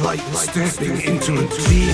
like stepping into a dream.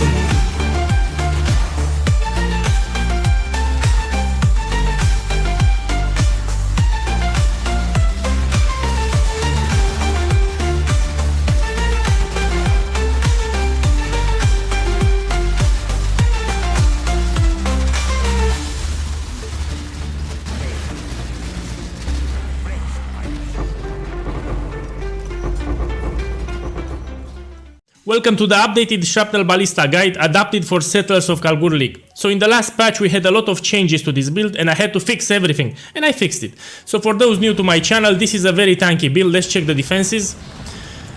Welcome to the updated Shrapnel Ballista guide adapted for Settlers of Kalgur League. So in the last patch we had a lot of changes to this build and I had to fix everything, and I fixed it. So for those new to my channel, this is a very tanky build. Let's check the defenses.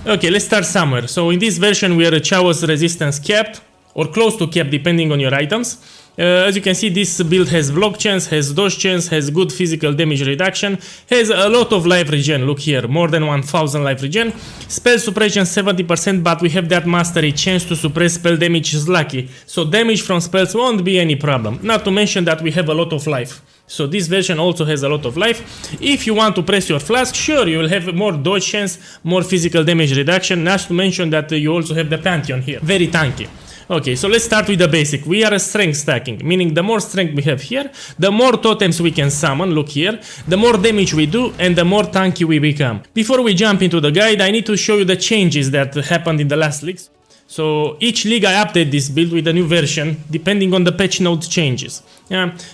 Okay, let's start somewhere. So in this version we are Chaos resistance capped, or close to capped depending on your items. As you can see, this build has block chance, has dodge chance, has good physical damage reduction, has a lot of life regen. Look here, more than 1000 life regen. Spell suppression 70%, but we have that mastery chance to suppress spell damage is lucky. So damage from spells won't be any problem. Not to mention that we have a lot of life. So this version also has a lot of life. If you want to press your flask, sure, you will have more dodge chance, more physical damage reduction. Not to mention that you also have the Pantheon here. Very tanky. Okay, so let's start with the basic. We are a strength stacking, meaning the more strength we have here, the more totems we can summon, look here, the more damage we do, and the more tanky we become. Before we jump into the guide, I need to show you the changes that happened in the last leagues. So each league I update this build with a new version, depending on the patch note changes.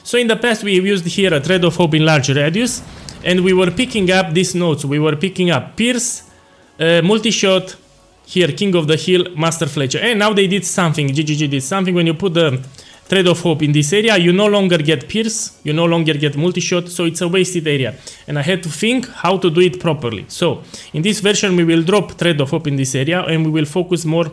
So in the past we used here a Thread of Hope in large radius, and we were picking up these notes. We were picking up Pierce, Multi-Shot, here, King of the Hill, Master Fletcher. And now they did something, GGG did something. When you put the Thread of Hope in this area, you no longer get Pierce, you no longer get Multi-Shot, so it's a wasted area. And I had to think how to do it properly. So, in this version we will drop Thread of Hope in this area and we will focus more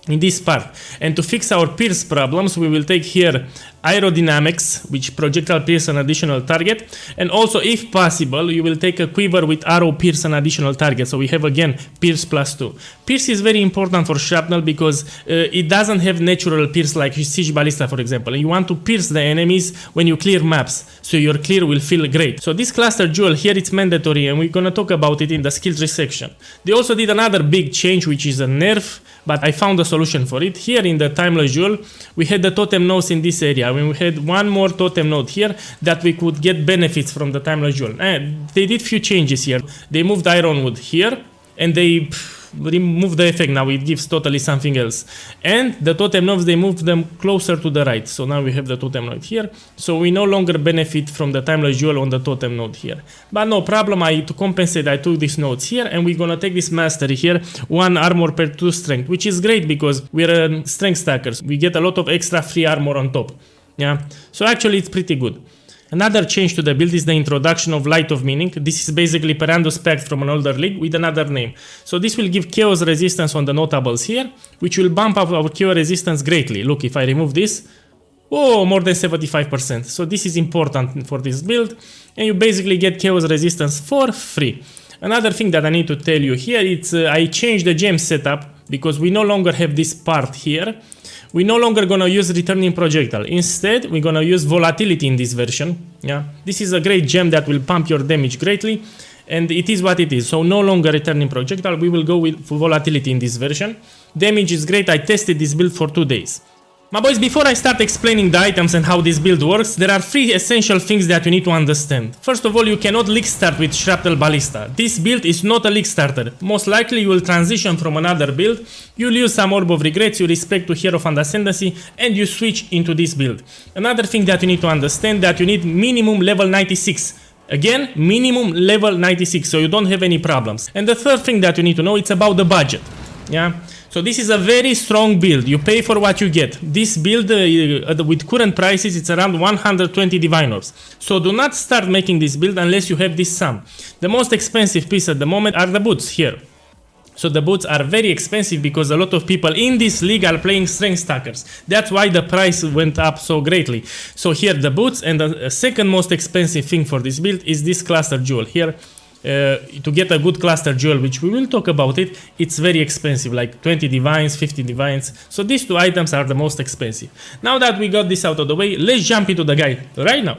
in this part. And to fix our pierce problems, we will take here aerodynamics, which projectile pierce an additional target, and also if possible you will take a quiver with arrow pierce an additional target. So we have again pierce +2. Pierce is very important for shrapnel because it doesn't have natural pierce like Siege Ballista, for example. You want to pierce the enemies when you clear maps, so your clear will feel great. So this cluster jewel here, it's mandatory, and we're gonna talk about it in the skill tree section. They also did another big change, which is a nerf, but I found a solution for it. Here in the timeless jewel we had the totem nodes in this area. We had one more totem node here that we could get benefits from the timeless jewel. And they did few changes here. They moved Ironwood here and they removed the effect. Now it gives totally something else. And the totem nodes, they moved them closer to the right. So now we have the totem node here. So we no longer benefit from the timeless jewel on the totem node here. But no problem, to compensate, I took these nodes here and we're gonna take this mastery here, 1 armor per 2 strength, which is great because we're strength stackers. We get a lot of extra free armor on top. Yeah, so actually it's pretty good. Another change to the build is the introduction of Light of Meaning. This is basically Perando's Pact from an older league with another name. So this will give chaos resistance on the notables here, which will bump up our chaos resistance greatly. Look, if I remove this, oh, more than 75%. So this is important for this build, and you basically get chaos resistance for free. Another thing that I need to tell you here, it's I changed the gem setup because we no longer have this part here. We're no longer gonna use returning projectile. Instead, we're gonna use volatility in this version. Yeah, this is a great gem that will pump your damage greatly, and it is what it is. So no longer returning projectile. We will go with volatility in this version. Damage is great. I tested this build for 2 days. My boys, before I start explaining the items and how this build works, there are 3 essential things that you need to understand. First of all, you cannot league start with Shrapnel Ballista. This build is not a league starter. Most likely you will transition from another build, you'll use some Orb of Regrets, you respect to Hierophant Ascendancy, and you switch into this build. Another thing that you need to understand, that you need minimum level 96. Again, minimum level 96, so you don't have any problems. And the third thing that you need to know, it's about the budget. Yeah. So this is a very strong build. You pay for what you get. This build, with current prices, it's around 120 Divine Orbs. So do not start making this build unless you have this sum. The most expensive piece at the moment are the boots here. So the boots are very expensive because a lot of people in this league are playing strength stackers. That's why the price went up so greatly. So here the boots, and the second most expensive thing for this build is this cluster jewel here. To get a good cluster jewel, which we will talk about it, it's very expensive, like 20 divines, 50 divines. So these 2 items are the most expensive. Now that we got this out of the way, let's jump into the guide right now.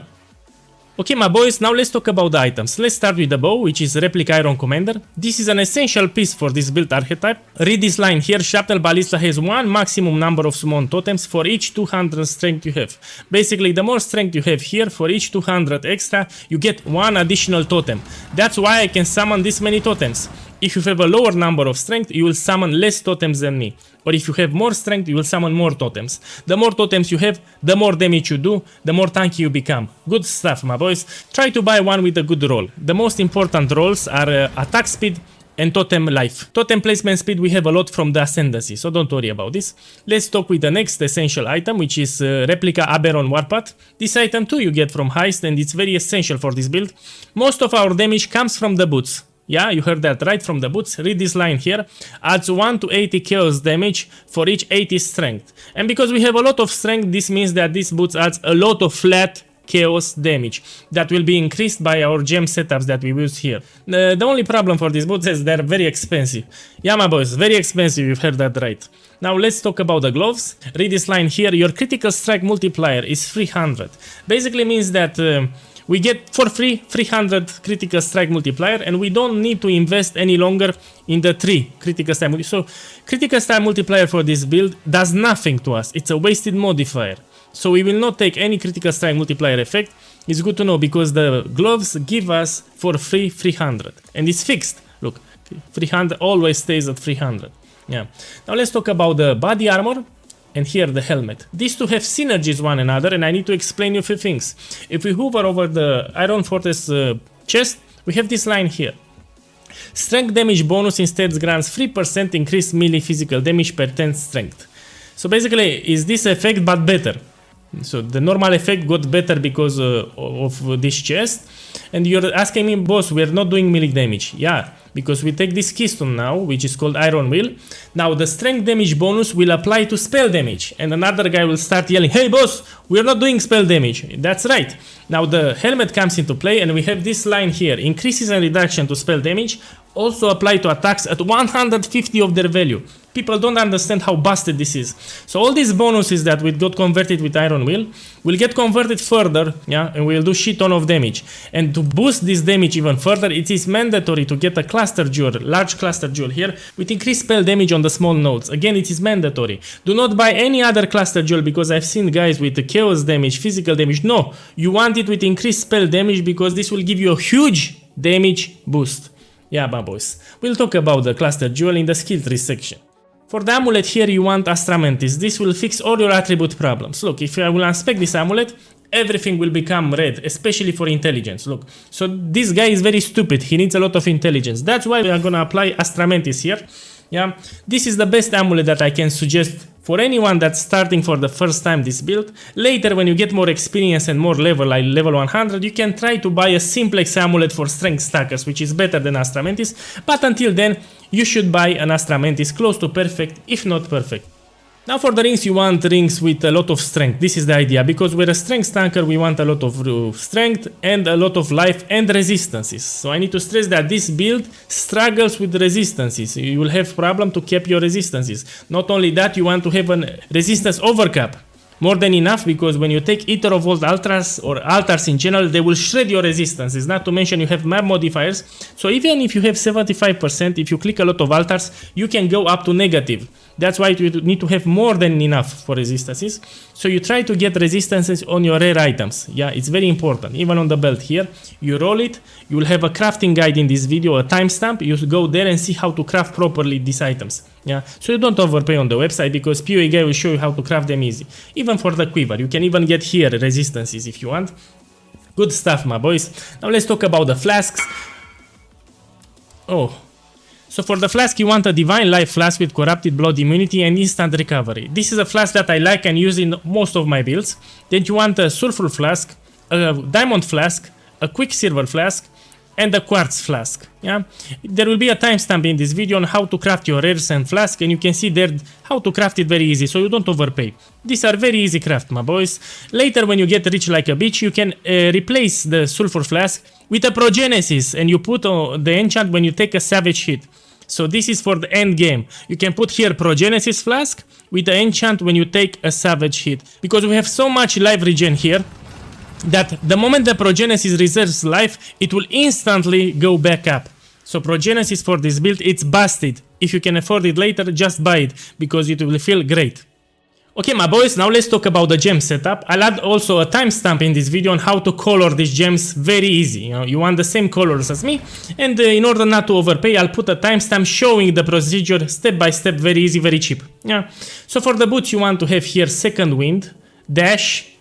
Okay, my boys, now let's talk about the items. Let's start with the bow, which is Replica Iron Commander. This is an essential piece for this build archetype. Read this line here: Shrapnel Ballista has one maximum number of summon totems for each 200 strength you have. Basically, the more strength you have here, for each 200 extra, you get one additional totem. That's why I can summon this many totems. If you have a lower number of strength, you will summon less totems than me. Or if you have more strength, you will summon more totems. The more totems you have, the more damage you do, the more tanky you become. Good stuff, my boys. Try to buy one with a good roll. The most important rolls are attack speed and totem life. Totem placement speed we have a lot from the Ascendancy, so don't worry about this. Let's talk with the next essential item, which is Replica Aberon Warpath. This item too you get from Heist, and it's very essential for this build. Most of our damage comes from the boots. Yeah, you heard that right, from the boots. Read this line here. Adds 1 to 80 chaos damage for each 80 strength. And because we have a lot of strength, this means that this boots adds a lot of flat chaos damage that will be increased by our gem setups that we use here. The only problem for these boots is they're very expensive. Yeah, my boys, very expensive, you've heard that right. Now let's talk about the gloves. Read this line here. Your critical strike multiplier is 300. Basically means that we get for free 300 critical strike multiplier, and we don't need to invest any longer in the 3 critical strike multiplier. So critical strike multiplier for this build does nothing to us. It's a wasted modifier. So we will not take any critical strike multiplier effect. It's good to know because the gloves give us for free 300. And it's fixed. Look, 300 always stays at 300. Yeah. Now let's talk about the body armor. And here the helmet. These two have synergies one another, and I need to explain you a few things. If we hover over the Iron Fortress chest, we have this line here. Strength damage bonus instead grants 3% increased melee physical damage per 10 strength. So basically, is this effect but better? So the normal effect got better because of this chest. And you're asking me, boss, we're not doing melee damage. Yeah, because we take this keystone now, which is called Iron Will. Now the strength damage bonus will apply to spell damage. And another guy will start yelling, hey boss, we're not doing spell damage. That's right. Now the helmet comes into play, and we have this line here. Increases and reduction to spell damage also apply to attacks at 150 of their value. People don't understand how busted this is. So all these bonuses that we got converted with Iron Will will get converted further, yeah, and we'll do shit ton of damage. And to boost this damage even further, it is mandatory to get a cluster jewel, large cluster jewel here, with increased spell damage on the small nodes. Again, it is mandatory. Do not buy any other cluster jewel, because I've seen guys with the chaos damage, physical damage. No, you want it with increased spell damage, because this will give you a huge damage boost. Yeah, my boys. We'll talk about the cluster jewel in the skill tree section. For the amulet here, you want Astra Mantis. This will fix all your attribute problems. Look, if I will unspec this amulet, everything will become red, especially for intelligence. Look, so this guy is very stupid. He needs a lot of intelligence. That's why we are gonna apply Astra Mantis here. Yeah, this is the best amulet that I can suggest for anyone that's starting for the first time this build. Later, when you get more experience and more level, like level 100, you can try to buy a simplex amulet for strength stackers, which is better than Astra Mantis. But until then, you should buy an Astra Mantis close to perfect, if not perfect. Now for the rings, you want rings with a lot of strength. This is the idea, because we're a strength tanker, we want a lot of strength and a lot of life and resistances. So I need to stress that this build struggles with resistances. You will have problem to cap your resistances. Not only that, you want to have a resistance overcap. More than enough, because when you take Ether of Vault altars or altars in general, they will shred your resistances. Not to mention you have map modifiers. So even if you have 75%, if you click a lot of altars, you can go up to negative. That's why you need to have more than enough for resistances. So you try to get resistances on your rare items. Yeah, it's very important. Even on the belt here, you roll it. You will have a crafting guide in this video, a timestamp. You go there and see how to craft properly these items. Yeah, so you don't overpay on the website, because POEGuy will show you how to craft them easy. Even for the quiver, you can even get here resistances if you want. Good stuff, my boys. Now let's talk about the flasks. Oh. So for the flask, you want a Divine Life flask with Corrupted Blood immunity and instant recovery. This is a flask that I like and use in most of my builds. Then you want a Sulfur flask, a Diamond flask, a Quicksilver flask, and a Quartz flask. Yeah, there will be a timestamp in this video on how to craft your rares and flask, and you can see there how to craft it very easy, so you don't overpay. These are very easy craft, my boys. Later, when you get rich like a bitch, you can replace the Sulfur flask with a Progenesis, and you put the enchant when you take a savage hit. So this is for the end game. You can put here Progenesis flask with the enchant when you take a savage hit. Because we have so much life regen here, that the moment the Progenesis reserves life, it will instantly go back up. So Progenesis for this build, it's busted. If you can afford it later, just buy it, because it will feel great. Okay, my boys, now let's talk about the gem setup. I'll add also a timestamp in this video on how to color these gems very easy. You know, you want the same colors as me, and in order not to overpay, I'll put a timestamp showing the procedure step by step, very easy, very cheap. Yeah. So for the boots, you want to have here Second Wind, Dash,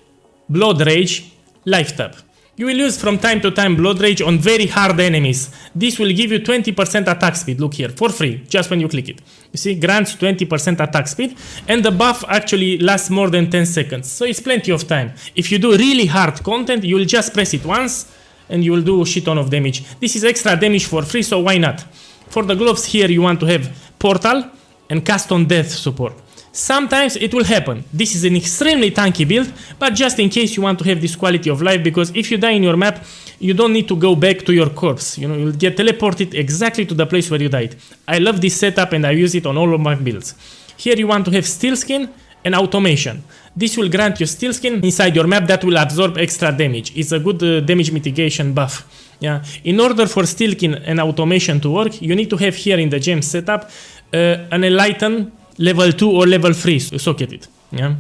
Blood Rage, Life Tap. You will use from time to time Blood Rage on very hard enemies. This will give you 20% attack speed, look here, for free, just when you click it. You see, grants 20% attack speed, and the buff actually lasts more than 10 seconds, so it's plenty of time. If you do really hard content, you will just press it once, and you will do a shit ton of damage. This is extra damage for free, so why not? For the gloves here, you want to have Portal and Cast on Death support. Sometimes it will happen. This is an extremely tanky build, but just in case you want to have this quality of life, because if you die in your map, you don't need to go back to your corpse. You know, you'll get teleported exactly to the place where you died. I love this setup and I use it on all of my builds. Here you want to have Steel Skin and Automation. This will grant you Steel Skin inside your map that will absorb extra damage. It's a good damage mitigation buff. Yeah. In order for Steel Skin and Automation to work, you need to have here in the gem setup an Enlighten level 2 or level 3 socketed. Yeah?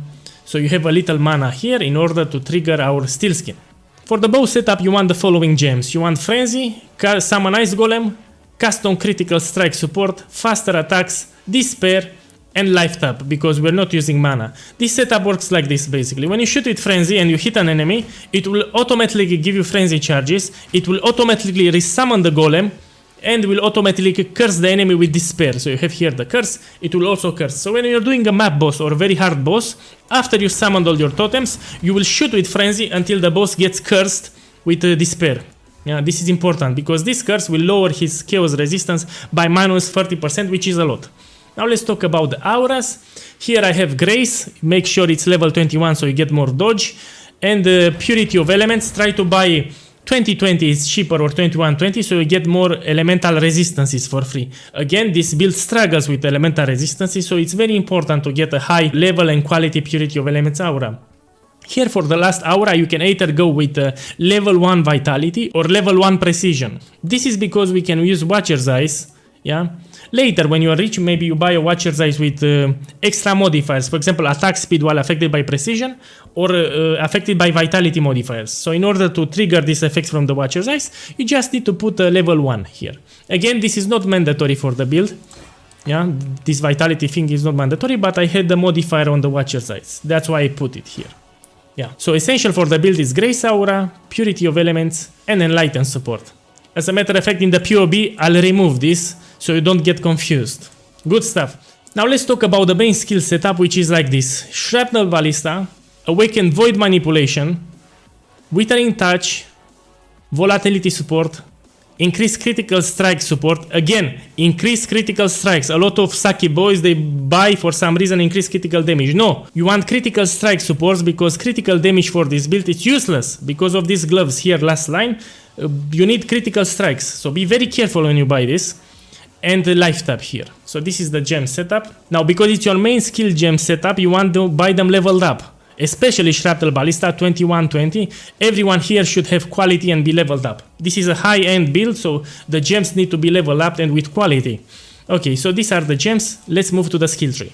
So you have a little mana here in order to trigger our Steel Skin. For the bow setup, you want the following gems. You want Frenzy, Summon Ice Golem, Cast on Critical Strike support, faster attacks, Despair, and Life Tap, because we're not using mana. This setup works like this basically. When you shoot with Frenzy and you hit an enemy, it will automatically give you Frenzy charges, it will automatically resummon the Golem, and will automatically curse the enemy with Despair. So you have here the curse, it will also curse. So when you're doing a map boss or a very hard boss, after you summoned all your totems, you will shoot with Frenzy until the boss gets cursed with Despair. Yeah, this is important, because this curse will lower his chaos resistance by minus 30%, which is a lot. Now let's talk about the auras. Here I have Grace, make sure it's level 21 so you get more dodge. And Purity of Elements, try to buy 2020 is cheaper, or 2120, so you get more elemental resistances for free. Again, this build struggles with elemental resistances, so it's very important to get a high level and quality Purity of Elements aura. Here for the last aura, you can either go with level 1 Vitality or level 1 Precision. This is because we can use Watcher's Eyes, yeah? Later, when you are rich, maybe you buy a Watcher's Eyes with extra modifiers, for example, attack speed while affected by precision, or affected by vitality modifiers. So in order to trigger this effect from the Watcher's Eyes, you just need to put a level 1 here. Again, this is not mandatory for the build. Yeah, this vitality thing is not mandatory, but I had the modifier on the Watcher's Eyes. That's why I put it here. Yeah, so essential for the build is Grace Aura, Purity of Elements, and Enlighten support. As a matter of fact, in the POB, I'll remove this, so you don't get confused. Good stuff. Now let's talk about the main skill setup, which is like this. Shrapnel Ballista, Awakened Void Manipulation, Withering Touch, Volatility Support, Increased Critical Strike Support. Again, increased critical strikes. A lot of sucky boys, they buy for some reason increased critical damage. No, you want critical strike supports, because critical damage for this build is useless. Because of these gloves here, last line, you need critical strikes. So be very careful when you buy this. And the Life Tap here. So this is the gem setup. Now, because it's your main skill gem setup, you want to buy them leveled up. Especially Shrapnel Ballista 2120. Everyone here should have quality and be leveled up. This is a high-end build, so the gems need to be leveled up and with quality. Okay, so these are the gems. Let's move to the skill tree.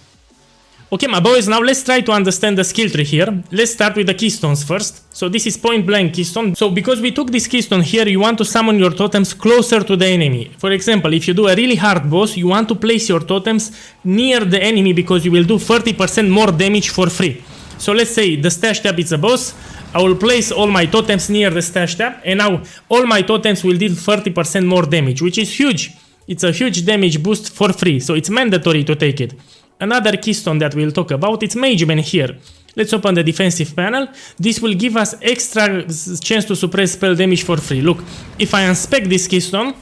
Okay, my boys, now let's try to understand the skill tree here. Let's start with the keystones first. So this is point blank keystone. So because we took this keystone here, you want to summon your totems closer to the enemy. For example, if you do a really hard boss, you want to place your totems near the enemy, because you will do 30% more damage for free. So let's say the stash tab is a boss. I will place all my totems near the stash tab, and now all my totems will deal 30% more damage, which is huge. It's a huge damage boost for free, so it's mandatory to take it. Another keystone that we'll talk about, it's Mageman here. Let's open the defensive panel. This will give us extra chance to suppress spell damage for free. Look, if I unspec this keystone,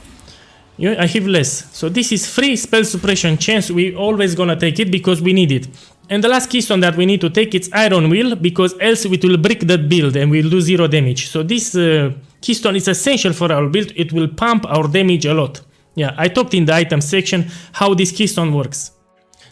I have less. So this is free spell suppression chance. We always gonna take it because we need it. And the last keystone that we need to take is Iron Will, because else it will break that build and we'll do 0 damage. So this keystone is essential for our build. It will pump our damage a lot. Yeah, I talked in the item section how this keystone works.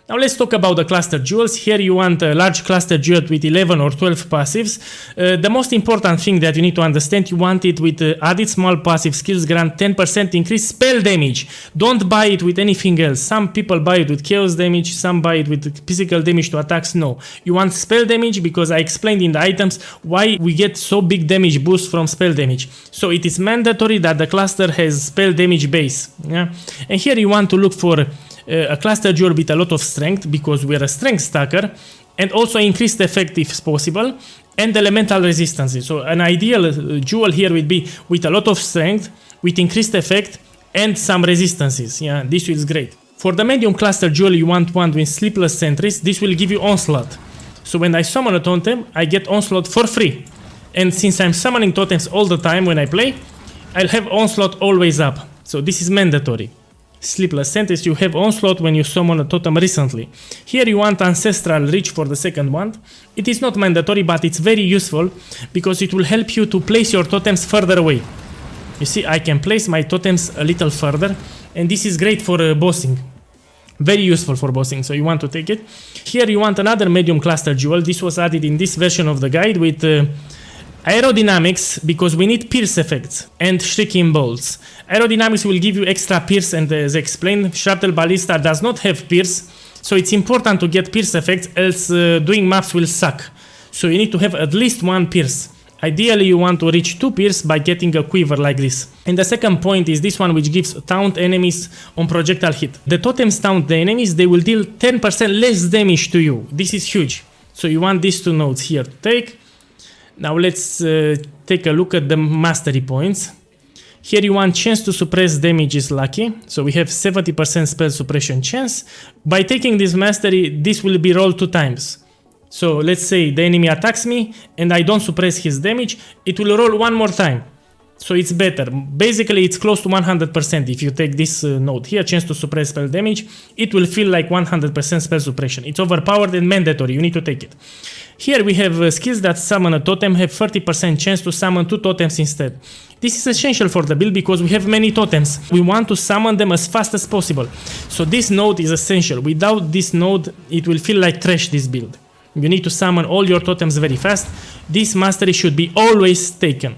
Now let's talk about the cluster jewels. Here you want a large cluster jewel with 11 or 12 passives. The most important thing that you need to understand, you want it with added small passive skills grant 10% increase spell damage. Don't buy it with anything else. Some people buy it with chaos damage, some buy it with physical damage to attacks. No, you want spell damage because I explained in the items why we get so big damage boost from spell damage. So it is mandatory that the cluster has spell damage base. Yeah? And here you want to look for a cluster jewel with a lot of strength because we are a strength stacker, and also increased effect if possible, and elemental resistance. So an ideal jewel here would be with a lot of strength, with increased effect, and some resistances. Yeah, this is great. For the medium cluster jewel, you want one with sleepless sentries. This will give you onslaught. So when I summon a totem, I get onslaught for free. And since I'm summoning totems all the time when I play, I'll have onslaught always up. So this is mandatory. Sleepless sentries, you have onslaught when you summon a totem recently. Here you want ancestral reach for the second one. It is not mandatory, but it's very useful because it will help you to place your totems further away. You see, I can place my totems a little further, and this is great for bossing. Very useful for bossing, so you want to take it. Here you want another medium cluster jewel. This was added in this version of the guide with aerodynamics, because we need pierce effects and shrieking bolts. Aerodynamics will give you extra pierce, and as explained, Shrapnel Ballista does not have pierce, so it's important to get pierce effects, else doing maps will suck. So you need to have at least one pierce. Ideally you want to reach 2 pierce by getting a quiver like this. And the second point is this one, which gives taunt enemies on projectile hit. The totems taunt the enemies, they will deal 10% less damage to you. This is huge. So you want these 2 nodes here to take. Now let's take a look at the mastery points. Here you want chance to suppress damage is lucky. So we have 70% spell suppression chance. By taking this mastery, this will be rolled 2 times. So let's say the enemy attacks me and I don't suppress his damage, it will roll 1 more time. So it's better. Basically it's close to 100% if you take this node here, chance to suppress spell damage. It will feel like 100% spell suppression. It's overpowered and mandatory, you need to take it. Here we have skills that summon a totem, have 30% chance to summon 2 totems instead. This is essential for the build because we have many totems. We want to summon them as fast as possible. So this node is essential. Without this node, it will feel like trash, this build. You need to summon all your totems very fast. This mastery should be always taken.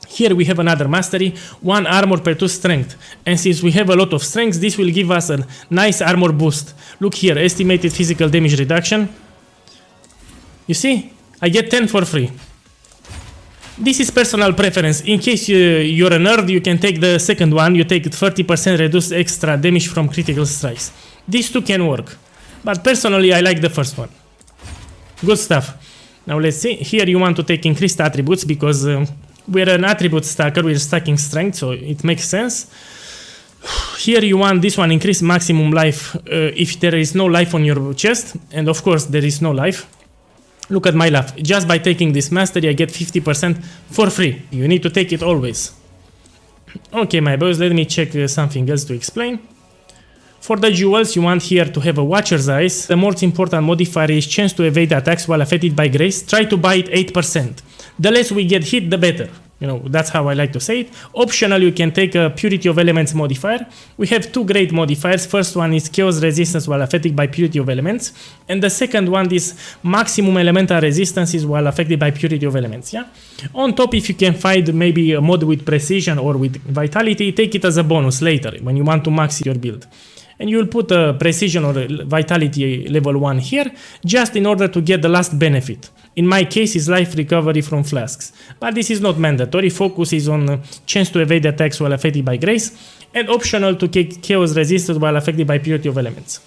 Here we have another mastery, 1 armor per 2 strength. And since we have a lot of strength, this will give us a nice armor boost. Look here, estimated physical damage reduction. You see, I get 10 for free. This is personal preference. In case you're a nerd, you can take the second one. You take 30% reduced extra damage from critical strikes. These 2 can work. But personally, I like the first one. Good stuff. Now let's see. Here you want to take increased attributes because we're an attribute stacker. We're stacking strength, so it makes sense. Here you want this one, increase maximum life if there is no life on your chest. And of course, there is no life. Look at my life. Just by taking this mastery, I get 50% for free. You need to take it always. Okay, my boys, let me check something else to explain. For the jewels, you want here to have a Watcher's Eyes. The most important modifier is chance to evade attacks while affected by grace. Try to buy it 8%. The less we get hit, the better. You know, that's how I like to say it. Optional, you can take a Purity of Elements modifier. We have 2 great modifiers. First one is Chaos Resistance while affected by Purity of Elements. And the second one is Maximum Elemental Resistances while affected by Purity of Elements. Yeah. On top, if you can find maybe a mod with Precision or with Vitality, take it as a bonus later when you want to max your build. And you will put a Precision or a Vitality level 1 here, just in order to get the last benefit. In my case, is life recovery from flasks. But this is not mandatory. Focus is on chance to evade attacks while affected by grace, and optional to get chaos resistance while affected by purity of elements.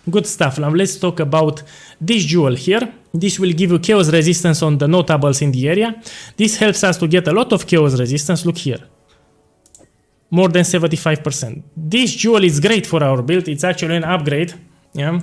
Good stuff. Now let's talk about this jewel here. This will give you chaos resistance on the notables in the area. This helps us to get a lot of chaos resistance. Look here. More than 75%. This jewel is great for our build. It's actually an upgrade. Yeah.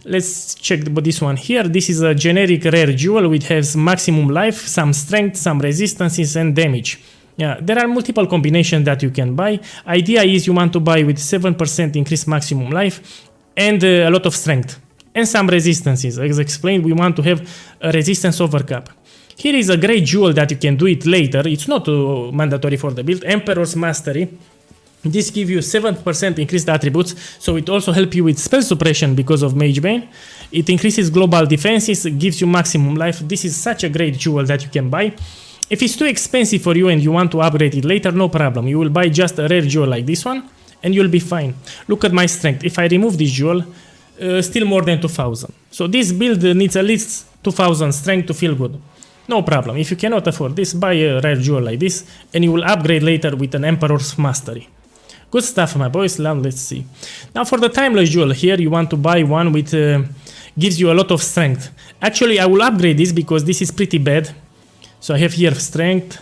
Let's check this one here. This is a generic rare jewel which has maximum life, some strength, some resistances, and damage. Yeah, there are multiple combinations that you can buy. Idea is you want to buy with 7% increased maximum life and a lot of strength and some resistances. As explained, we want to have a resistance overcap. Here is a great jewel that you can do it later. It's not mandatory for the build. Emperor's Mastery. This gives you 7% increased attributes, so it also helps you with spell suppression because of Mage Bane. It increases global defenses, gives you maximum life. This is such a great jewel that you can buy. If it's too expensive for you and you want to upgrade it later, no problem. You will buy just a rare jewel like this one and you'll be fine. Look at my strength. If I remove this jewel, still more than 2000. So this build needs at least 2000 strength to feel good. No problem. If you cannot afford this, buy a rare jewel like this and you will upgrade later with an Emperor's Mastery. Good stuff, my boys. Now let's see. Now for the Timeless Jewel here, you want to buy one with gives you a lot of strength. Actually, I will upgrade this because this is pretty bad. So I have here strength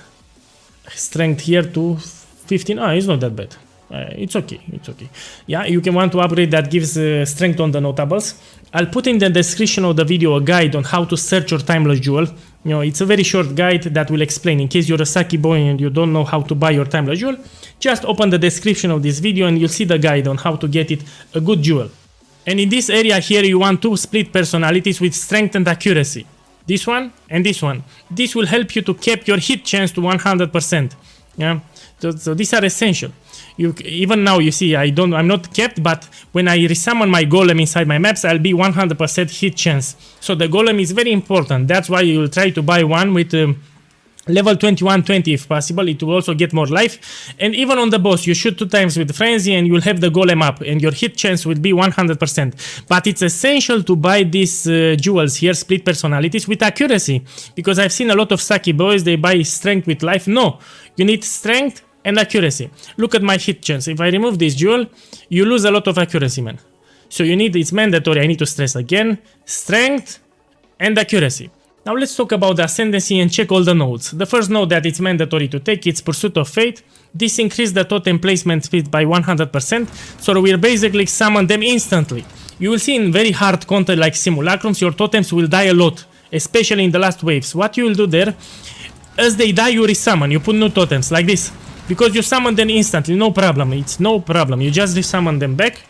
here to 15. Ah, it's not that bad. It's okay, it's okay. Yeah, you can want to upgrade that gives strength on the notables. I'll put in the description of the video a guide on how to search your Timeless Jewel. You know, it's a very short guide that will explain in case you're a sucky boy and you don't know how to buy your Timeless Jewel. Just open the description of this video and you'll see the guide on how to get it a good jewel. And in this area here, you want two split personalities with strength and accuracy. This one and this one. This will help you to keep your hit chance to 100%. Yeah, so these are essential. Even now, you see, I'm not kept, but when I resummon my golem inside my maps, I'll be 100% hit chance. So the golem is very important. That's why you will try to buy one with level 21-20 if possible. It will also get more life. And even on the boss, you shoot 2 times with frenzy and you'll have the golem up and your hit chance will be 100%. But it's essential to buy these jewels here, split personalities, with accuracy. Because I've seen a lot of sucky boys, they buy strength with life. No, you need strength and accuracy. Look at my hit chance. If I remove this jewel, you lose a lot of accuracy, man. So you need, it's mandatory, I need to stress again, strength and accuracy. Now let's talk about the Ascendancy and check all the nodes. The first node that it's mandatory to take is Pursuit of Fate. This increases the totem placement speed by 100%, so we'll basically summon them instantly. You will see in very hard content like Simulacrums, your totems will die a lot, especially in the last waves. What you will do there, as they die you resummon, you put new totems like this. Because you summon them instantly, no problem, it's no problem, you just resummon them back.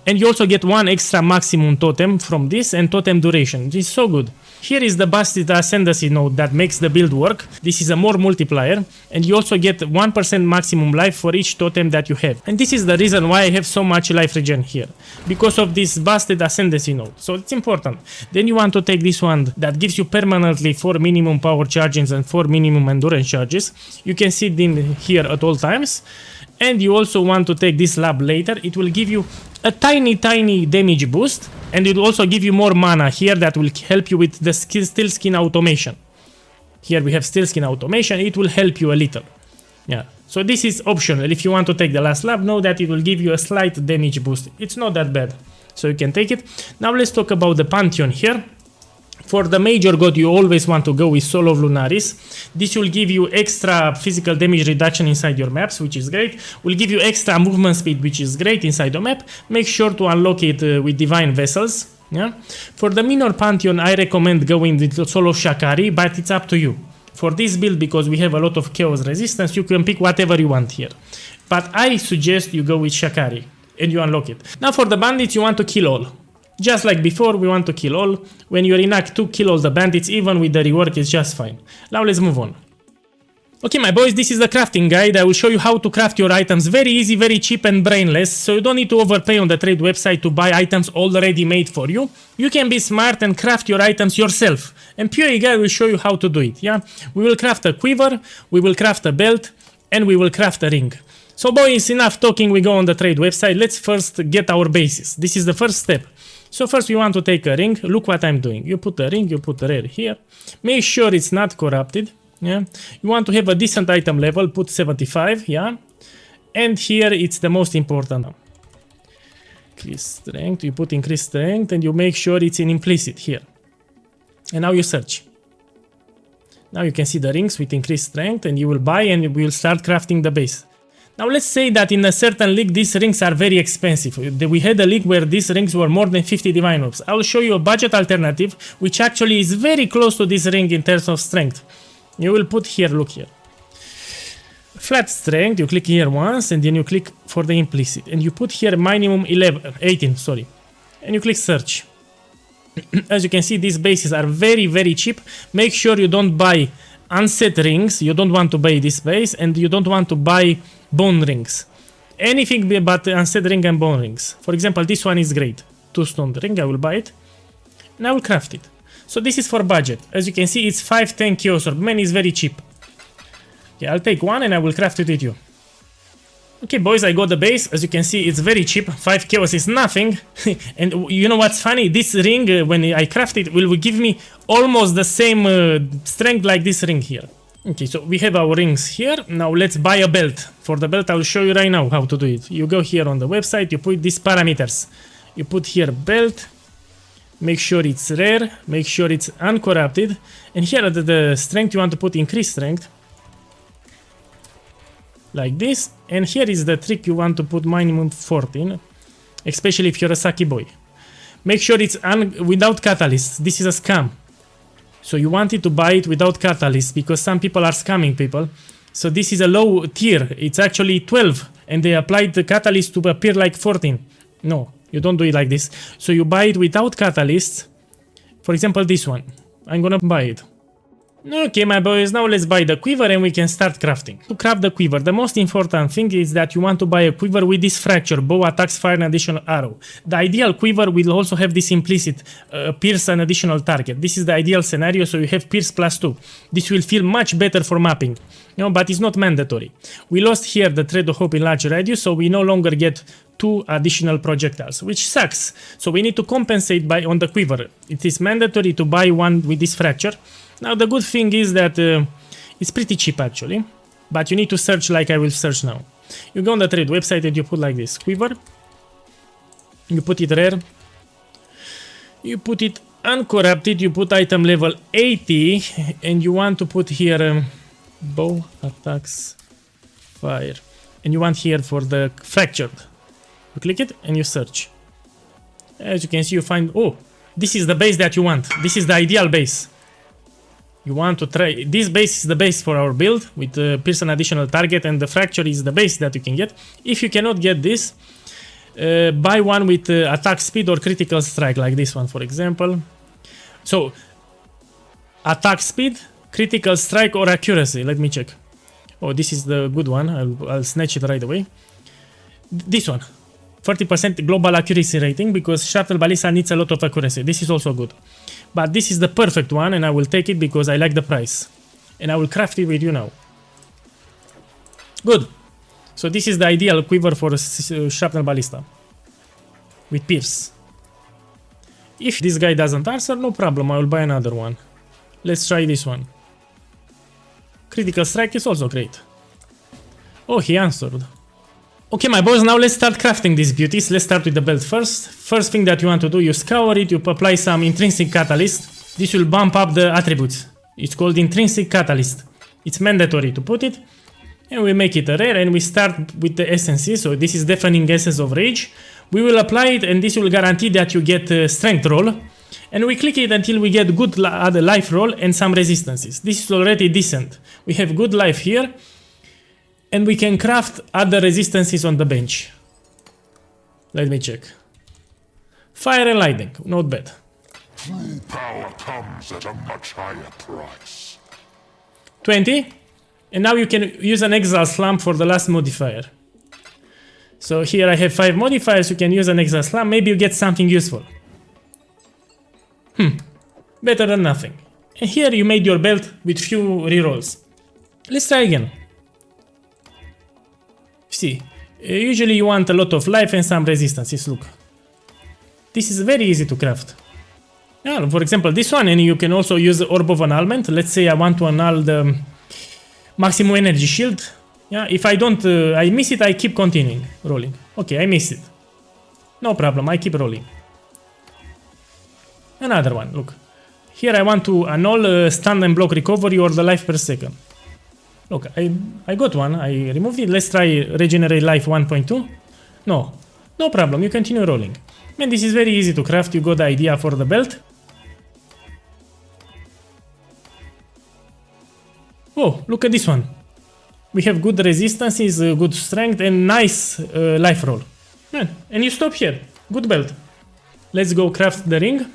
And you also get 1 extra maximum totem from this and totem duration. This is so good. Here is the busted Ascendancy node that makes the build work. This is a more multiplier. And you also get 1% maximum life for each totem that you have. And this is the reason why I have so much life regen here. Because of this busted Ascendancy node. So it's important. Then you want to take this one that gives you permanently 4 minimum power charges and 4 minimum endurance charges. You can see it in here at all times. And you also want to take this lab later. It will give you a tiny damage boost, and it will also give you more mana here that will help you with the Steel Skin automation. Here we have Steel Skin automation, it will help you a little. Yeah, so this is optional. If you want to take the last lab, know that it will give you a slight damage boost. It's not that bad, so you can take it. Now let's talk about the Pantheon here. For the major god, you always want to go with Soul of Lunaris. This will give you extra physical damage reduction inside your maps, which is great. Will give you extra movement speed, which is great inside the map. Make sure to unlock it with Divine Vessels. Yeah. For the minor Pantheon, I recommend going with Soul of Shakari, but it's up to you. For this build, because we have a lot of chaos resistance, you can pick whatever you want here. But I suggest you go with Shakari and you unlock it. Now for the bandits, you want to kill all. Just like before, we want to kill all. When you're in Act 2, kill all the bandits, even with the rework, it's just fine. Now let's move on. Okay, my boys, this is the crafting guide. I will show you how to craft your items. Very easy, very cheap and brainless, so you don't need to overpay on the trade website to buy items already made for you. You can be smart and craft your items yourself. And POEGuy will show you how to do it, yeah? We will craft a quiver, we will craft a belt, and we will craft a ring. So boys, enough talking, we go on the trade website. Let's first get our bases. This is the first step. So first we want to take a ring. Look what I'm doing. You put a ring, you put a rare here. Make sure it's not corrupted. Yeah. You want to have a decent item level, put 75, yeah. And here it's the most important. Increase strength, you put increased strength and you make sure it's in implicit here. And now you search. Now you can see the rings with increased strength and you will buy and you will start crafting the base. Now let's say that in a certain league these rings are very expensive. We had a league where these rings were more than 50 divine orbs. I will show you a budget alternative which actually is very close to this ring in terms of strength. You will put here, look here. Flat strength, you click here once and then you click for the implicit. And you put here minimum 18, sorry. And you click search. As you can see, these bases are very cheap. Make sure you don't buy unset rings. You don't want to buy this base and you don't want to buy bone rings. anything but unsaid ring and bone rings. For example, this one is great. 2-stone ring, I will buy it. And I will craft it. So this is for budget. As you can see, it's 510 chaos orb. Man, it's very cheap. Okay, I'll take one and I will craft it with you. Okay, boys, I got the base. As you can see, it's very cheap. 5 chaos is nothing. And you know what's funny? This ring, when I craft it, will give me almost the same strength like this ring here. Okay, so we have our rings here. Now let's buy a belt. For the belt, I will show you right now how to do it. You go here on the website, you put these parameters. You put here belt. Make sure it's rare. Make sure it's uncorrupted. And here the strength, you want to put increased strength. Like this. And here is the trick, you want to put minimum 14. Especially if you're a sucky boy. Make sure it's without catalyst. This is a scam. So you wanted to buy it without catalyst because some people are scamming people. So this is a low tier. It's actually 12 and they applied the catalyst to appear like 14. No, you don't do it like this. So you buy it without catalyst. For example, this one. I'm gonna buy it. Okay, my boys, now let's buy the quiver and we can start crafting. To craft the quiver, the most important thing is that you want to buy a quiver with this fracture, bow attacks, fire, and additional arrow. The ideal quiver will also have this implicit pierce and additional target. This is the ideal scenario, so you have pierce +2. This will feel much better for mapping, you know, but it's not mandatory. We lost here the thread of hope in large radius, so we no longer get 2 additional projectiles, which sucks. So we need to compensate by on the quiver. It is mandatory to buy one with this fracture. Now the good thing is that it's pretty cheap actually, but you need to search like I will search now. You go on the trade website and you put like this, quiver, you put it rare, you put it uncorrupted, you put item level 80, and you want to put here bow, attacks, fire, and you want here for the fractured. You click it and you search. As you can see, you find, oh, this is the base that you want. This is the ideal base. You want to try, this base is the base for our build with the pierce and additional target, and the fracture is the base that you can get. If you cannot get this, buy one with attack speed or critical strike, like this one for example. So attack speed, critical strike or accuracy, let me check. Oh, this is the good one, I'll snatch it right away. This one, 40% global accuracy rating, because Shrapnel Ballista needs a lot of accuracy. This is also good. But this is the perfect one and I will take it because I like the price. And I will craft it with you now. Good. So this is the ideal quiver for Shrapnel Ballista. With pierce. If this guy doesn't answer, no problem, I will buy another one. Let's try this one. Critical strike is also great. Oh, he answered. Okay, my boys, now let's start crafting these beauties. Let's start with the belt first. First thing that you want to do, you scour it, you apply some intrinsic catalyst. This will bump up the attributes. It's called intrinsic catalyst. It's mandatory to put it. And we make it a rare and we start with the essences. So this is deafening essence of rage. We will apply it and this will guarantee that you get strength roll. And we click it until we get good life roll and some resistances. This is already decent. We have good life here. And we can craft other resistances on the bench. Let me check. Fire and lightning, not bad. True power comes at a much higher price. 20. And now you can use an exile slump for the last modifier. So here I have 5 modifiers, you can use an exile slump, maybe you get something useful. Better than nothing. And here you made your belt with few rerolls. Let's try again. See, usually you want a lot of life and some resistances, look. This is very easy to craft. Yeah, for example, this one, and you can also use the Orb of Annulment. Let's say I want to annul the maximum energy shield. Yeah, if I don't, I miss it, I keep continuing rolling. Okay, I missed it. No problem, I keep rolling. Another one, look. Here I want to annul stun and block recovery or the life per second. Look, I got one, I removed it. Let's try regenerate life 1.2. No, no problem, you continue rolling. Man, this is very easy to craft, you got the idea for the belt. Oh, look at this one. We have good resistances, good strength and nice life roll. Man, and you stop here. Good belt. Let's go craft the ring.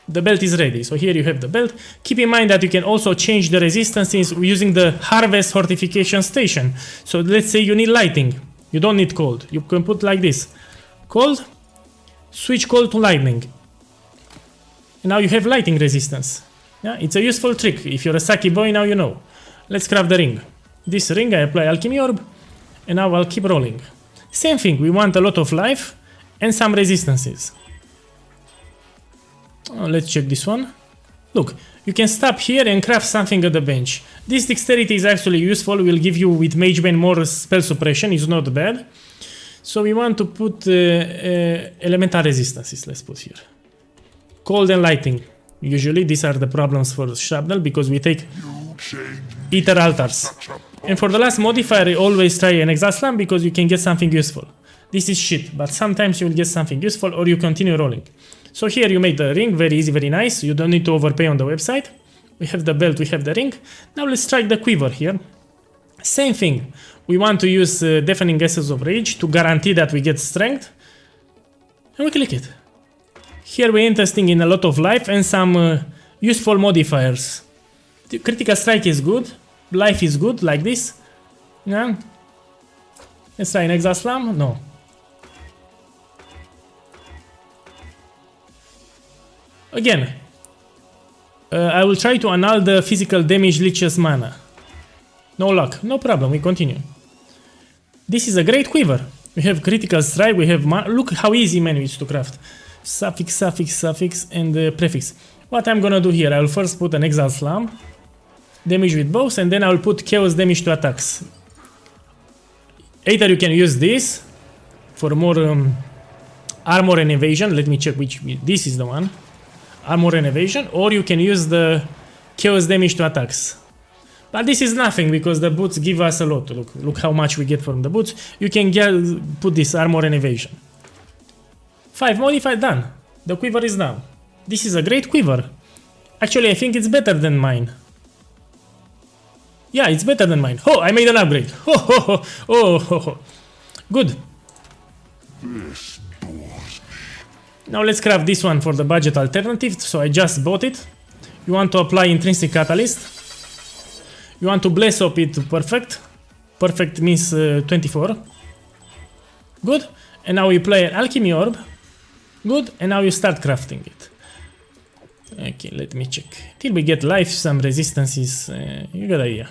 The belt is ready, so here you have the belt. Keep in mind that you can also change the resistances using the Harvest Fortification Station. So let's say you need lighting. You don't need cold. You can put like this. Cold, switch cold to lightning. And now you have lighting resistance. Yeah, it's a useful trick. If you're a sucky boy, now you know. Let's craft the ring. This ring, I apply alchemy orb, and now I'll keep rolling. Same thing, we want a lot of life and some resistances. Let's check this one. Look, you can stop here and craft something at the bench. This dexterity is actually useful, will give you with Mage Bane more spell suppression, it's not bad. So we want to put elemental resistances, let's put here. Cold and lighting. Usually these are the problems for Shrapnel because we take Ether Altars. And for the last modifier, always try an Exile Slam because you can get something useful. This is shit, but sometimes you will get something useful or you continue rolling. So here you made the ring, very easy, very nice. You don't need to overpay on the website. We have the belt, we have the ring. Now let's strike the quiver here. Same thing. We want to use Deafening Essence of Rage to guarantee that we get strength. And we click it. Here we're interested in a lot of life and some useful modifiers. The critical strike is good. Life is good, like this. Yeah. Let's try an Exile Slam. No. Again. I will try to annul the physical damage leeches mana. No luck. No problem. We continue. This is a great quiver. We have critical strike. We have mana. Look how easy menu is to craft. Suffix, suffix, suffix, and prefix. What I'm gonna do here, I will first put an Exile Slam, damage with bows, and then I will put chaos damage to attacks. Either you can use this for more armor and evasion. Let me check which. This is the one, armor and evasion, or you can use the chaos damage to attacks. But this is nothing because the boots give us a lot. Look how much we get from the boots. You can put this armor and evasion. 5 modified, done. The quiver is done. This is a great quiver. Actually, I think it's better than mine. Yeah, it's better than mine. Oh, I made an upgrade. Oh. Good. Now let's craft this one for the budget alternative. So I just bought it. You want to apply Intrinsic Catalyst. You want to bless up it to perfect. Perfect means 24. Good. And now you play an Alchemy Orb. Good, and now you start crafting it. Okay, let me check. Till we get life, some resistances, you got an idea.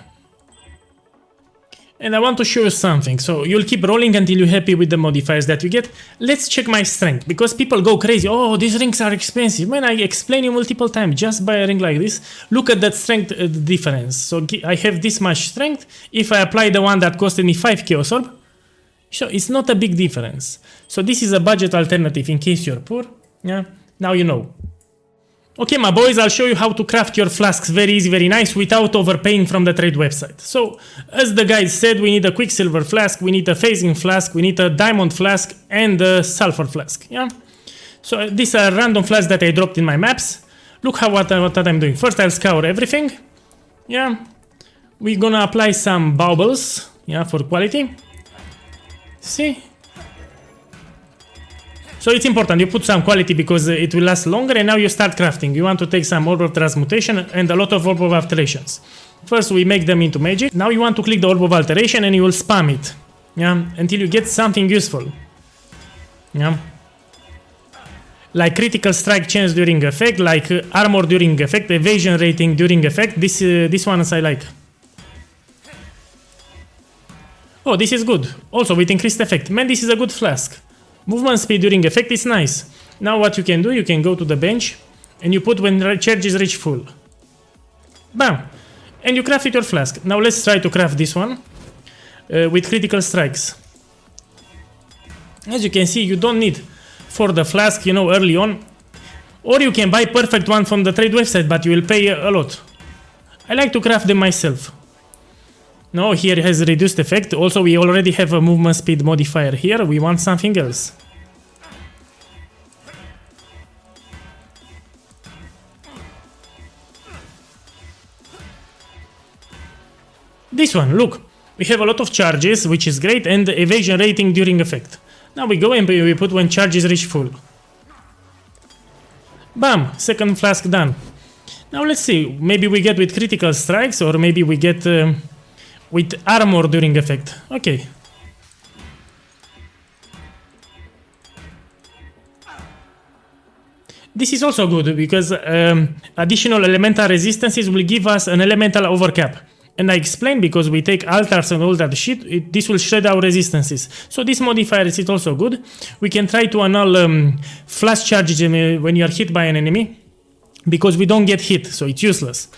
And I want to show you something. So you'll keep rolling until you're happy with the modifiers that you get. Let's check my strength, because people go crazy. Oh, these rings are expensive. Man, I explain you multiple times. Just buy a ring like this. Look at that strength difference. So I have this much strength. If I apply the one that costed me 5 Chaos Orb, so it's not a big difference. So this is a budget alternative in case you're poor. Yeah, now you know. Okay, my boys, I'll show you how to craft your flasks very easy, very nice without overpaying from the trade website. So as the guide said, we need a Quicksilver flask, we need a Phasing flask, we need a Diamond flask and a Sulfur flask. Yeah. So these are random flasks that I dropped in my maps. Look how what I'm doing. First, I'll scour everything. Yeah. We're gonna apply some baubles. Yeah, for quality. See? So it's important you put some quality because it will last longer, and now you start crafting. You want to take some Orb of Transmutation and a lot of Orb of Alterations. First we make them into magic. Now you want to click the Orb of Alteration and you will spam it. Yeah, until you get something useful. Yeah. Like critical strike chance during effect, like armor during effect, evasion rating during effect. This ones I like. Oh, this is good. Also with increased effect. Man, this is a good flask. Movement speed during effect is nice. Now what you can do, you can go to the bench and you put when charges reach full. Bam! And you craft your flask. Now let's try to craft this one with critical strikes. As you can see, you don't need for the flask, you know, early on. Or you can buy perfect one from the trade website, but you will pay a lot. I like to craft them myself. No, here it has reduced effect. Also, we already have a movement speed modifier here. We want something else. This one, look. We have a lot of charges, which is great, and evasion rating during effect. Now we go and we put when charges reach full. Bam! Second flask done. Now let's see. Maybe we get with critical strikes, or maybe we get... with armor during effect. Okay. This is also good because additional elemental resistances will give us an elemental overcap. And I explained because we take altars and all that shit, this will shred our resistances. So this modifier is also good. We can try to annul flash charges when you are hit by an enemy because we don't get hit, so it's useless.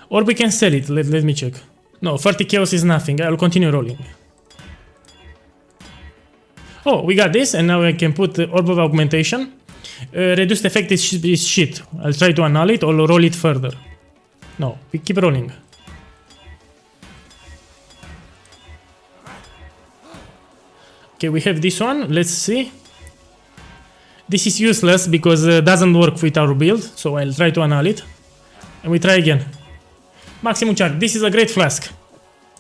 Or we can sell it. Let me check. No, 30 chaos is nothing. I'll continue rolling. Oh, we got this, and now I can put the Orb of Augmentation. Reduced effect is shit. I'll try to annul it or roll it further. No, we keep rolling. Okay, we have this one. Let's see. This is useless because it doesn't work with our build, so I'll try to annul it. And we try again. Maximum charge. This is a great flask.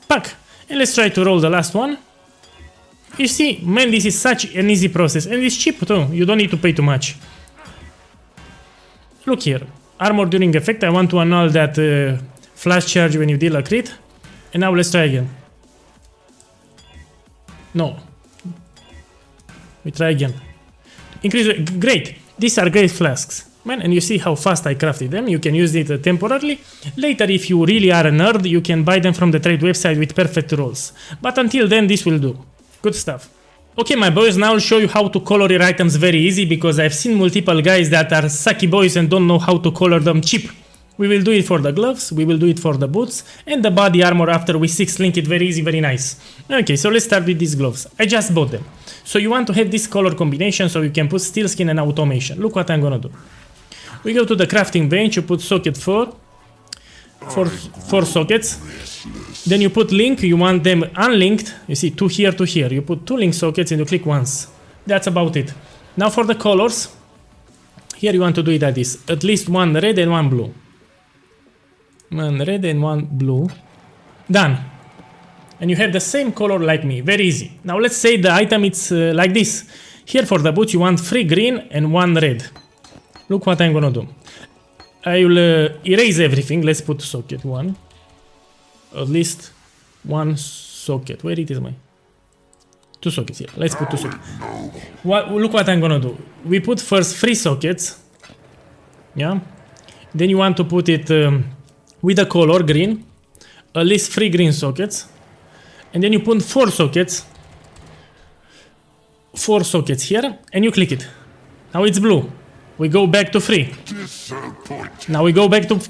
Pack. And let's try to roll the last one. You see, man, this is such an easy process. And it's cheap too. You don't need to pay too much. Look here. Armor during effect. I want to annul that flash charge when you deal a crit. And now let's try again. No. We try again. Increase. Great. These are great flasks. Man, and you see how fast I crafted them. You can use it temporarily. Later, if you really are a nerd, you can buy them from the trade website with perfect rolls. But until then, this will do. Good stuff. Okay, my boys, now I'll show you how to color your items very easy because I've seen multiple guys that are sucky boys and don't know how to color them cheap. We will do it for the gloves, we will do it for the boots, and the body armor after we 6-link it very easy, very nice. Okay, so let's start with these gloves. I just bought them. So you want to have this color combination so you can put steel skin and automation. Look what I'm gonna do. We go to the crafting bench, you put socket 4 sockets. Then you put link, you want them unlinked. You see, 2 here, 2 here. You put 2 link sockets and you click once. That's about it. Now for the colors, here you want to do it like this. At least 1 red and 1 blue. 1 red and 1 blue. Done. And you have the same color like me. Very easy. Now let's say the item it's like this. Here for the boots you want 3 green and 1 red. Look what I'm gonna do. I will erase everything. Let's put socket 1. At least 1 socket. Where it is my? 2 sockets here. Let's put 2 sockets. Look what I'm gonna do. We put first 3 sockets. Yeah. Then you want to put it with the color green. At least 3 green sockets. And then you put 4 sockets. 4 sockets here. And you click it. Now it's blue. We go back to 3. Now we go back to...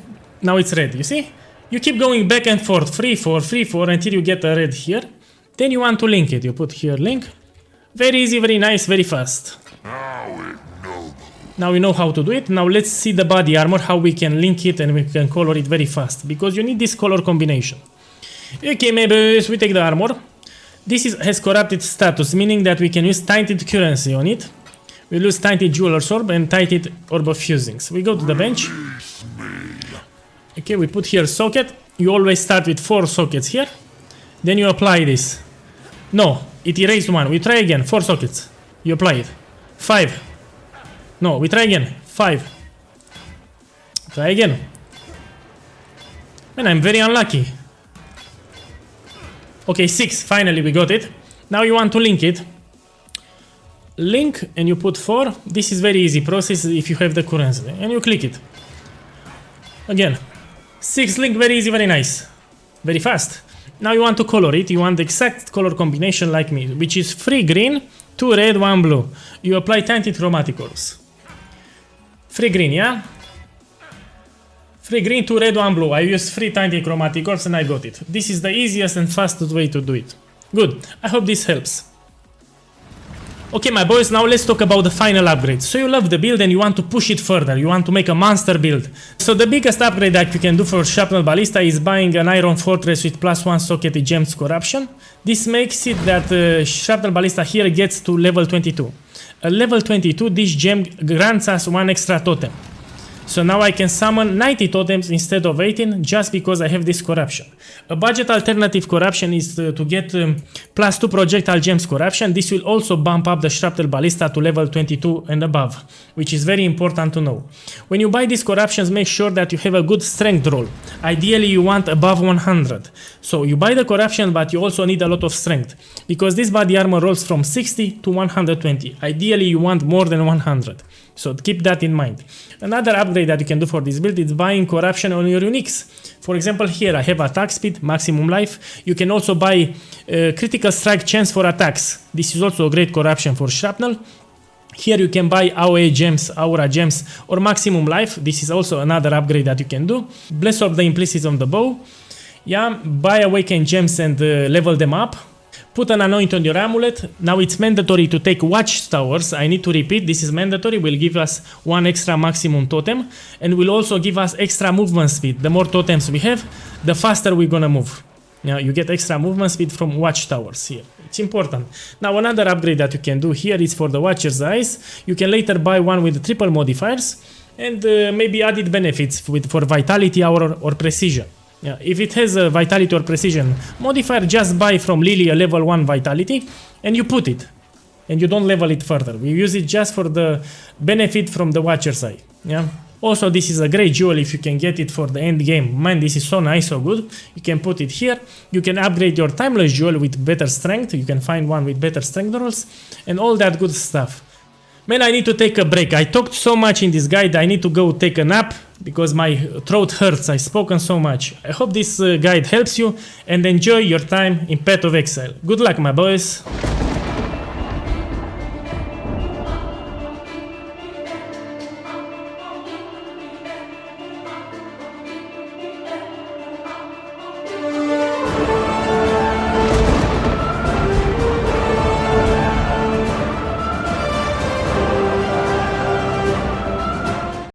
Now it's red. You see? You keep going back and forth, 3, 4, 3, 4 until you get a red here. Then you want to link it. You put here link. Very easy, very nice, very fast. Now we know how to do it. Now let's see the body armor, how we can link it and we can color it very fast. Because you need this color combination. Okay, maybe we take the armor. This has corrupted status, meaning that we can use tainted currency on it. We'll use tainted jeweler's orb and tainted orb of fusings. We go to the bench. Okay, we put here socket. You always start with 4 sockets here. Then you apply this. No, it erased 1. We try again. 4 sockets. You apply it. 5. No, we try again. 5. Try again. Man, I'm very unlucky. Okay, 6. Finally, we got it. Now you want to link it. Link and you put 4. This is very easy process if you have the currency. And you click it. Again. 6 link, very easy, very nice. Very fast. Now you want to color it. You want the exact color combination like me, which is 3 green, 2 red, 1 blue. You apply tainted chromatic orbs. 3 green, yeah? 3 green, 2 red, 1 blue. I used 3 tainted chromatic orbs and I got it. This is the easiest and fastest way to do it. Good. I hope this helps. Okay, my boys, now let's talk about the final upgrade. So you love the build and you want to push it further. You want to make a monster build. So the biggest upgrade that you can do for Shrapnel Ballista is buying an Iron Fortress with +1 socketed gems corruption. This makes it that Shrapnel Ballista here gets to level 22. At level 22, this gem grants us 1 extra totem. So now I can summon 90 totems instead of 18 just because I have this corruption. A budget alternative corruption is to get +2 projectile gems corruption. This will also bump up the Shrapnel Ballista to level 22 and above, which is very important to know. When you buy these corruptions, make sure that you have a good strength roll. Ideally, you want above 100. So you buy the corruption, but you also need a lot of strength because this body armor rolls from 60 to 120. Ideally, you want more than 100. So keep that in mind. Another upgrade that you can do for this build is buying corruption on your uniques. For example, here I have attack speed, maximum life. You can also buy critical strike chance for attacks. This is also a great corruption for shrapnel. Here you can buy AOE gems, aura gems, or maximum life. This is also another upgrade that you can do. Bless of the implicit on the bow. Yeah, buy awaken gems and level them up. Put an anoint on your amulet. Now it's mandatory to take watchtowers. I need to repeat, this is mandatory. Will give us 1 extra maximum totem and will also give us extra movement speed. The more totems we have, the faster we're gonna move. Now you get extra movement speed from watchtowers here. It's important. Now another upgrade that you can do here is for the Watcher's Eyes. You can later buy one with triple modifiers and maybe added benefits for vitality or precision. Yeah, if it has a vitality or precision modifier, just buy from Lily a level 1 vitality and you put it. And you don't level it further. We use it just for the benefit from the Watcher's Eye. Yeah. Also, this is a great jewel if you can get it for the end game. Man, this is so nice, so good. You can put it here. You can upgrade your timeless jewel with better strength. You can find one with better strength rolls and all that good stuff. Man, I need to take a break. I talked so much in this guide. I need to go take a nap because my throat hurts. I've spoken so much. I hope this guide helps you and enjoy your time in Path of Exile. Good luck, my boys.